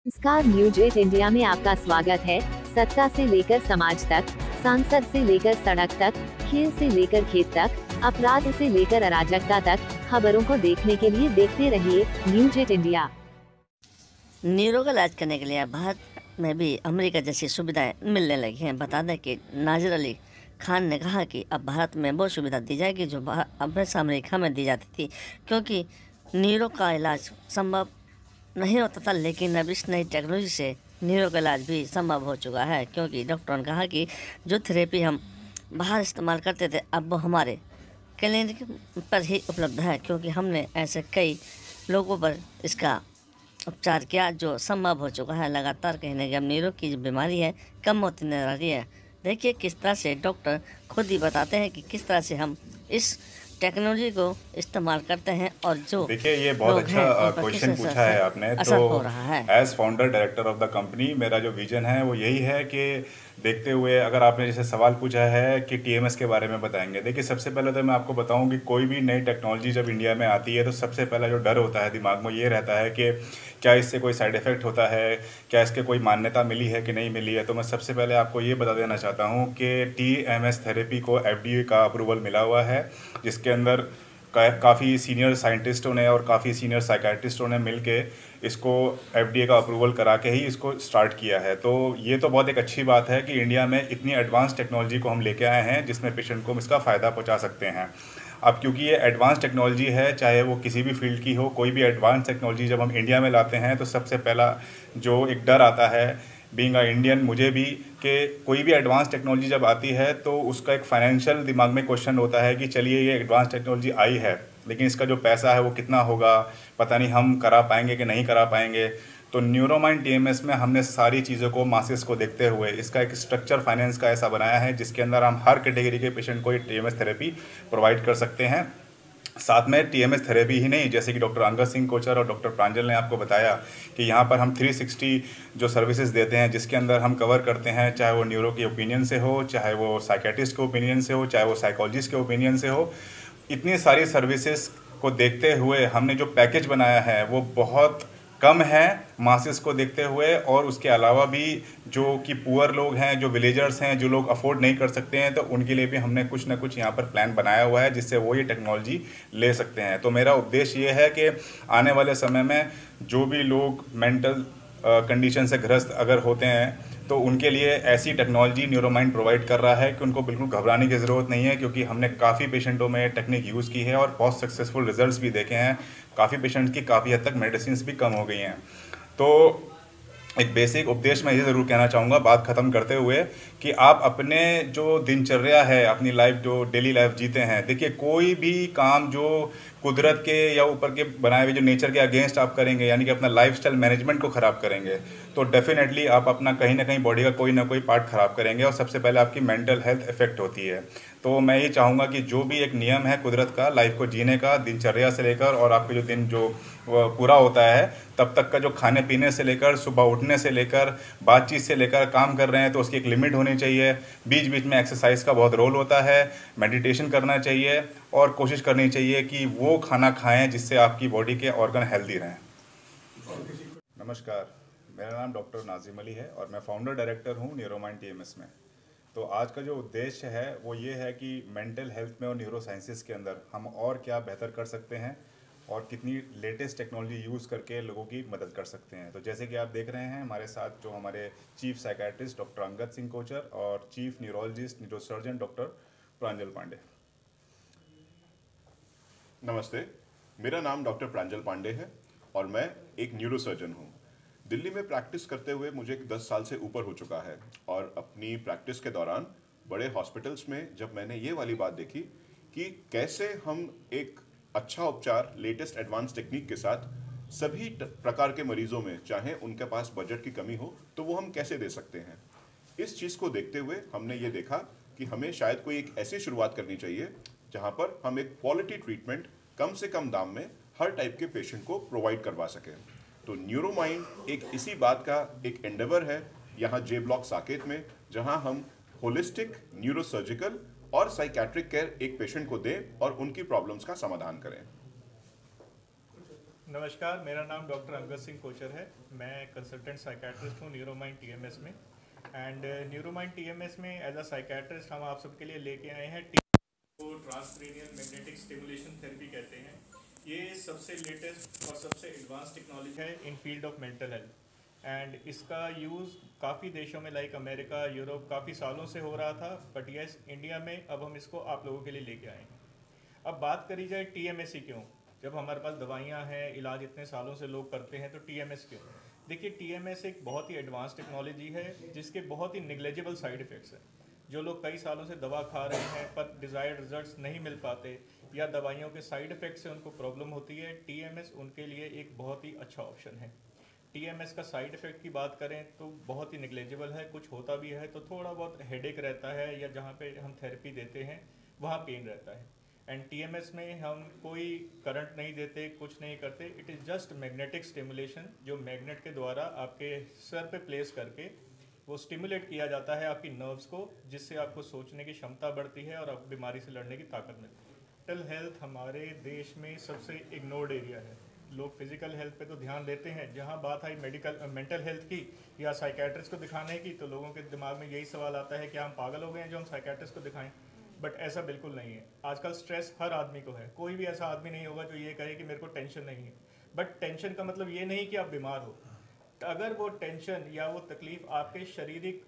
नमस्कार, news 8 India में आपका स्वागत है। सत्ता से लेकर समाज तक, सांसद से लेकर सड़क तक, खेल से लेकर खेत तक, अपराध से लेकर अराजकता तक, खबरों को देखने के लिए देखते रहिए न्यूज 8 इंडिया। नीरो का इलाज करने के लिए भारत में भी अमेरिका जैसी सुविधाएं मिलने लगी हैं। बता दें कि नाजिर अली खान ने कहा कि अब भारत में वो सुविधा दी जाएगी जो अमेरिका में दी जाती थी, क्योंकि नीरो का इलाज संभव नहीं होता था। लेकिन अब इस नई टेक्नोलॉजी से नीरो का इलाज भी संभव हो चुका है, क्योंकि डॉक्टरों ने कहा कि जो थेरेपी हम बाहर इस्तेमाल करते थे अब वो हमारे क्लिनिक पर ही उपलब्ध है, क्योंकि हमने ऐसे कई लोगों पर इसका उपचार किया जो संभव हो चुका है। लगातार कहीं ना कहीं अब नीरो की जो बीमारी है कम होती नजर आ रही है। देखिए किस तरह से डॉक्टर खुद ही बताते हैं कि किस तरह से हम इस टेक्नोलॉजी को इस्तेमाल करते हैं और जो देखिए ये बहुत अच्छा क्वेश्चन पूछा है आपने। तो as founder director of the company मेरा जो विजन है वो यही है कि देखते हुए, अगर आपने जैसे सवाल पूछा है कि टीएमएस के बारे में बताएंगे, देखिए सबसे पहले तो मैं आपको बताऊं कि कोई भी नई टेक्नोलॉजी जब इंडिया में आती है तो सबसे पहला जो डर होता है दिमाग में ये रहता है कि क्या इससे कोई साइड इफ़ेक्ट होता है, क्या इसके कोई मान्यता मिली है कि नहीं मिली है। तो मैं सबसे पहले आपको ये बता देना चाहता हूँ कि टीएमएस थेरेपी को एफडीए का अप्रूवल मिला हुआ है, जिसके अंदर काफ़ी सीनियर साइंटिस्टों ने और काफ़ी सीनियर साइकेट्रिस्टों ने मिलके इसको एफडीए का अप्रूवल करा के ही इसको स्टार्ट किया है। तो ये तो बहुत एक अच्छी बात है कि इंडिया में इतनी एडवांस टेक्नोलॉजी को हम लेके आए हैं जिसमें पेशेंट को इसका फ़ायदा पहुंचा सकते हैं। अब क्योंकि ये एडवांस टेक्नोलॉजी है, चाहे वो किसी भी फील्ड की हो, कोई भी एडवांस टेक्नोलॉजी जब हम इंडिया में लाते हैं तो सबसे पहला जो एक डर आता है बीइंग अ इंडियन, मुझे भी, कि कोई भी एडवांस टेक्नोलॉजी जब आती है तो उसका एक फाइनेंशियल दिमाग में क्वेश्चन होता है कि चलिए ये एडवांस टेक्नोलॉजी आई है लेकिन इसका जो पैसा है वो कितना होगा, पता नहीं हम करा पाएंगे कि नहीं करा पाएंगे। तो न्यूरोमाइंड टीएमएस में हमने सारी चीज़ों को, मासेस को देखते हुए इसका एक स्ट्रक्चर फाइनेंस का ऐसा बनाया है जिसके अंदर हम हर कैटेगरी के पेशेंट को ये टीएमएस थेरेपी प्रोवाइड कर सकते हैं। साथ में टीएमएस थेरेपी ही नहीं, जैसे कि डॉक्टर अंगद सिंह कोचर और डॉक्टर प्रांजल ने आपको बताया कि यहाँ पर हम 360 जो सर्विसेज देते हैं जिसके अंदर हम कवर करते हैं, चाहे वो न्यूरो के ओपिनियन से हो, चाहे वो साइकेट्रिस्ट के ओपिनियन से हो, चाहे वो साइकोलॉजिस्ट के ओपिनियन से हो। इतनी सारी सर्विसेज को देखते हुए हमने जो पैकेज बनाया है वो बहुत कम है मासेस को देखते हुए, और उसके अलावा भी जो कि पुअर लोग हैं, जो विलेजर्स हैं, जो लोग अफोर्ड नहीं कर सकते हैं, तो उनके लिए भी हमने कुछ ना कुछ यहाँ पर प्लान बनाया हुआ है जिससे वो ये टेक्नोलॉजी ले सकते हैं। तो मेरा उद्देश्य ये है कि आने वाले समय में जो भी लोग मेंटल कंडीशन से ग्रस्त अगर होते हैं तो उनके लिए ऐसी टेक्नोलॉजी न्यूरोमाइंड प्रोवाइड कर रहा है कि उनको बिल्कुल घबराने की ज़रूरत नहीं है, क्योंकि हमने काफ़ी पेशेंटों में टेक्निक यूज़ की है और बहुत सक्सेसफुल रिजल्ट्स भी देखे हैं। काफ़ी पेशेंट्स की काफ़ी हद तक मेडिसिन भी कम हो गई हैं। तो एक बेसिक उपदेश मैं ये ज़रूर कहना चाहूँगा बात ख़त्म करते हुए कि आप अपने जो दिनचर्या है, अपनी लाइफ जो डेली लाइफ जीते हैं, देखिए कोई भी काम जो कुदरत के या ऊपर के बनाए हुए जो नेचर के अगेंस्ट आप करेंगे, यानी कि अपना लाइफस्टाइल मैनेजमेंट को ख़राब करेंगे, तो डेफिनेटली आप अपना कहीं ना कहीं बॉडी का कोई ना कोई पार्ट ख़राब करेंगे और सबसे पहले आपकी मेंटल हेल्थ इफेक्ट होती है। तो मैं ये चाहूँगा कि जो भी एक नियम है कुदरत का लाइफ को जीने का, दिनचर्या से लेकर और आपके जो दिन जो पूरा होता है तब तक का, जो खाने पीने से लेकर, सुबह उठने से लेकर, बातचीत से लेकर, काम कर रहे हैं तो उसकी एक लिमिट होनी चाहिए। बीच बीच में एक्सरसाइज का बहुत रोल होता है, मेडिटेशन करना चाहिए और कोशिश करनी चाहिए कि वो खाना खाएं जिससे आपकी बॉडी के ऑर्गन हेल्दी रहें। नमस्कार, मेरा नाम डॉक्टर नाजिम अली है और मैं फाउंडर डायरेक्टर हूँ न्यूरोमाइंड टीएमएस में। तो आज का जो उद्देश्य है वो ये है कि मेंटल हेल्थ में और न्यूरो साइंसेस के अंदर हम और क्या बेहतर कर सकते हैं और कितनी लेटेस्ट टेक्नोलॉजी यूज़ करके लोगों की मदद कर सकते हैं। तो जैसे कि आप देख रहे हैं हमारे साथ जो हमारे chief psychiatrist doctor Angad Singh Kochar और chief neurologist neurosurgeon doctor Pranjal Pandey. नमस्ते, मेरा नाम डॉक्टर प्रांजल पांडे है और मैं एक न्यूरोसर्जन हूँ। दिल्ली में प्रैक्टिस करते हुए मुझे 10 साल से ऊपर हो चुका है और अपनी प्रैक्टिस के दौरान बड़े हॉस्पिटल्स में जब मैंने ये वाली बात देखी कि कैसे हम एक अच्छा उपचार लेटेस्ट एडवांस टेक्निक के साथ सभी प्रकार के मरीजों में, चाहे उनके पास बजट की कमी हो तो वो हम कैसे दे सकते हैं, इस चीज़ को देखते हुए हमने ये देखा कि हमें शायद कोई एक ऐसी शुरुआत करनी चाहिए जहाँ पर हम एक क्वालिटी ट्रीटमेंट कम से कम दाम में हर टाइप के पेशेंट को प्रोवाइड करवा सकें। तो न्यूरोमाइंड एक इसी बात का एक एंडेवर है यहाँ जे ब्लॉक साकेत में, जहाँ हम होलिस्टिक, न्यूरोसर्जिकल और साइकेट्रिक केयर एक पेशेंट को दें और उनकी प्रॉब्लम्स का समाधान करें। नमस्कार, मेरा नाम डॉक्टर अंगद सिंह कोचर है। मैं कंसल्टेंट साइकेट्रिस्ट हूँ न्यूरोमाइंड टीएमएस में। एंड न्यूरोमाइंड टीएमएस में एज अ साइकेट्रिस्ट हम आप सबके लिए लेके आए हैं को ट्रांसक्रेनियल मैग्नेटिक स्टिमुलेशन थेरेपी कहते हैं। ये सबसे लेटेस्ट और सबसे एडवांस टेक्नोलॉजी है in field of mental health. And इसका यूज़ काफ़ी देशों में लाइक अमेरिका, यूरोप काफ़ी सालों से हो रहा था, बट यस इंडिया में अब हम इसको आप लोगों के लिए लेके आए हैं। अब बात करी जाए टीएमएस ही क्यों, जब हमारे पास दवाइयाँ हैं, इलाज इतने सालों से लोग करते हैं, तो टीएमएस क्यों? देखिए, टीएमएस एक बहुत ही एडवांस टेक्नोलॉजी है जिसके बहुत ही निग्लेजिबल साइड इफ़ेक्ट्स हैं। जो लोग कई सालों से दवा खा रहे हैं पर डिज़ायर्ड रिजल्ट्स नहीं मिल पाते या दवाइयों के साइड इफ़ेक्ट से उनको प्रॉब्लम होती है, टीएमएस उनके लिए एक बहुत ही अच्छा ऑप्शन है। टीएमएस का साइड इफ़ेक्ट की बात करें तो बहुत ही निग्लेजिबल है, कुछ होता भी है तो थोड़ा बहुत हेडेक रहता है या जहाँ पे हम थेरेपी देते हैं वहाँ पेन रहता है। एंड टीएमएस में हम कोई करंट नहीं देते, कुछ नहीं करते, it is just magnetic stimulation, जो मैग्नेट के द्वारा आपके सर पे प्लेस करके वो स्टिमुलेट किया जाता है आपकी नर्व्स को, जिससे आपको सोचने की क्षमता बढ़ती है और आप बीमारी से लड़ने की ताकत मिलती है। मेंटल हेल्थ हमारे देश में सबसे इग्नोर्ड एरिया है। लोग फिजिकल हेल्थ पे तो ध्यान देते हैं, जहाँ बात आई मेंटल हेल्थ की या साइकेट्रिस्ट को दिखाने की तो लोगों के दिमाग में यही सवाल आता है कि हम पागल हो गए हैं जो हम साइकेट्रिस्ट को दिखाएं। बट ऐसा बिल्कुल नहीं है। आजकल स्ट्रेस हर आदमी को है, कोई भी ऐसा आदमी नहीं होगा जो ये कहे कि मेरे को टेंशन नहीं है। बट टेंशन का मतलब ये नहीं कि आप बीमार हो। अगर वो टेंशन या वो तकलीफ आपके शारीरिक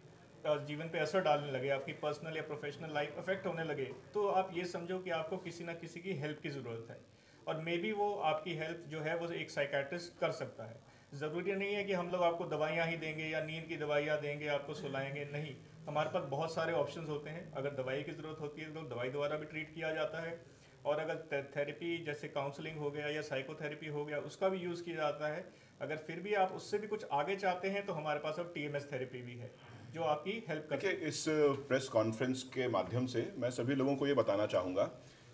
जीवन पे असर डालने लगे, आपकी पर्सनल या प्रोफेशनल लाइफ अफेक्ट होने लगे, तो आप ये समझो कि आपको किसी ना किसी की हेल्प की ज़रूरत है। और मे बी वो आपकी हेल्प जो है वो एक साइकेट्रिस्ट कर सकता है। ज़रूरी नहीं है कि हम लोग आपको दवाइयाँ ही देंगे या नींद की दवाइयाँ देंगे, आपको सुलाएंगे, नहीं। हमारे पास बहुत सारे ऑप्शंस होते हैं। अगर दवाई की ज़रूरत होती है तो दवाई द्वारा भी ट्रीट किया जाता है, और अगर थेरेपी जैसे काउंसलिंग हो गया या साइकोथेरेपी हो गया उसका भी यूज़ किया जाता है। अगर फिर भी आप उससे भी कुछ आगे चाहते हैं तो हमारे पास अब टीएमएस थेरेपी भी है जो आपकी हेल्प करती है। इस प्रेस कॉन्फ्रेंस के माध्यम से मैं सभी लोगों को ये बताना चाहूँगा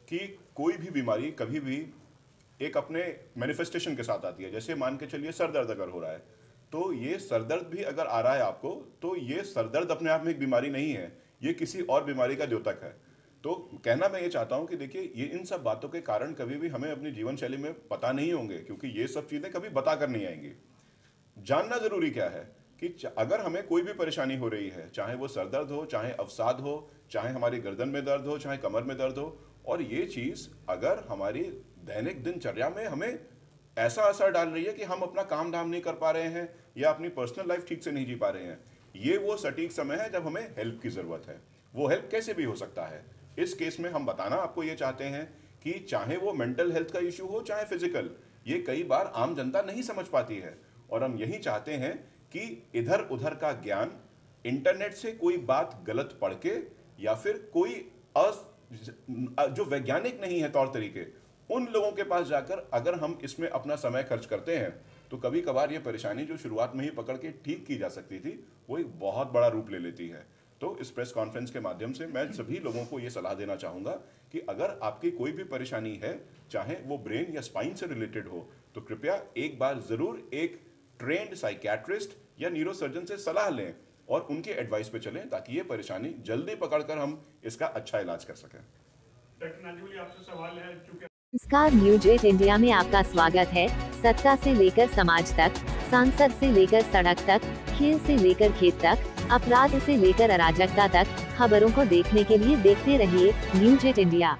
कि कोई भी बीमारी कभी भी एक अपने मैनिफेस्टेशन के साथ आती है। जैसे मान के चलिए सर दर्द अगर हो रहा है तो ये सरदर्द भी अगर आ रहा है आपको, तो ये सरदर्द अपने आप में एक बीमारी नहीं है, ये किसी और बीमारी का द्योतक है। तो कहना मैं ये चाहता हूँ कि देखिए, ये इन सब बातों के कारण कभी भी हमें अपनी जीवन शैली में पता नहीं होंगे, क्योंकि ये सब चीज़ें कभी बता कर नहीं आएंगी। जानना जरूरी क्या है कि अगर हमें कोई भी परेशानी हो रही है, चाहे वो सरदर्द हो, चाहे अवसाद हो, चाहे हमारी गर्दन में दर्द हो, चाहे कमर में दर्द हो, और ये चीज़ अगर हमारी दैनिक दिनचर्या में हमें ऐसा असर डाल रही है कि हम अपना काम धाम नहीं कर पा रहे हैं या अपनी पर्सनल लाइफ ठीक से नहीं जी पा रहे हैं, ये वो सटीक समय है जब हमें हेल्प की ज़रूरत है। वो हेल्प कैसे भी हो सकता है। इस केस में हम बताना आपको ये चाहते हैं कि चाहे वो मेंटल हेल्थ का इशू हो चाहे फिजिकल, ये कई बार आम जनता नहीं समझ पाती है, और हम यही चाहते हैं कि इधर उधर का ज्ञान, इंटरनेट से कोई बात गलत पढ़ के या फिर कोई जो वैज्ञानिक नहीं है तौर तरीके, उन लोगों के पास जाकर अगर हम इसमें अपना समय खर्च करते हैं तो कभी कभार ये परेशानी जो शुरुआत में ही पकड़ के ठीक की जा सकती थी, वो एक बहुत बड़ा रूप ले लेती है। तो इस प्रेस कॉन्फ्रेंस के माध्यम से मैं सभी लोगों को ये सलाह देना चाहूँगा कि अगर आपकी कोई भी परेशानी है, चाहे वो ब्रेन या स्पाइन से रिलेटेड हो, तो कृपया एक बार ज़रूर एक ट्रेंड साइकेट्रिस्ट या न्यूरोसर्जन से सलाह लें और उनके एडवाइस पे चलें, ताकि ये परेशानी जल्दी पकड़कर हम इसका अच्छा इलाज कर सकें। आपसे सवाल है, चूंकि नमस्कार, न्यूज 8 इंडिया में आपका स्वागत है। सत्ता से लेकर समाज तक, सांसद से लेकर सड़क तक, खेल से लेकर खेत तक, अपराध से लेकर अराजकता तक, खबरों को देखने के लिए देखते रहिए न्यूज 8 इंडिया।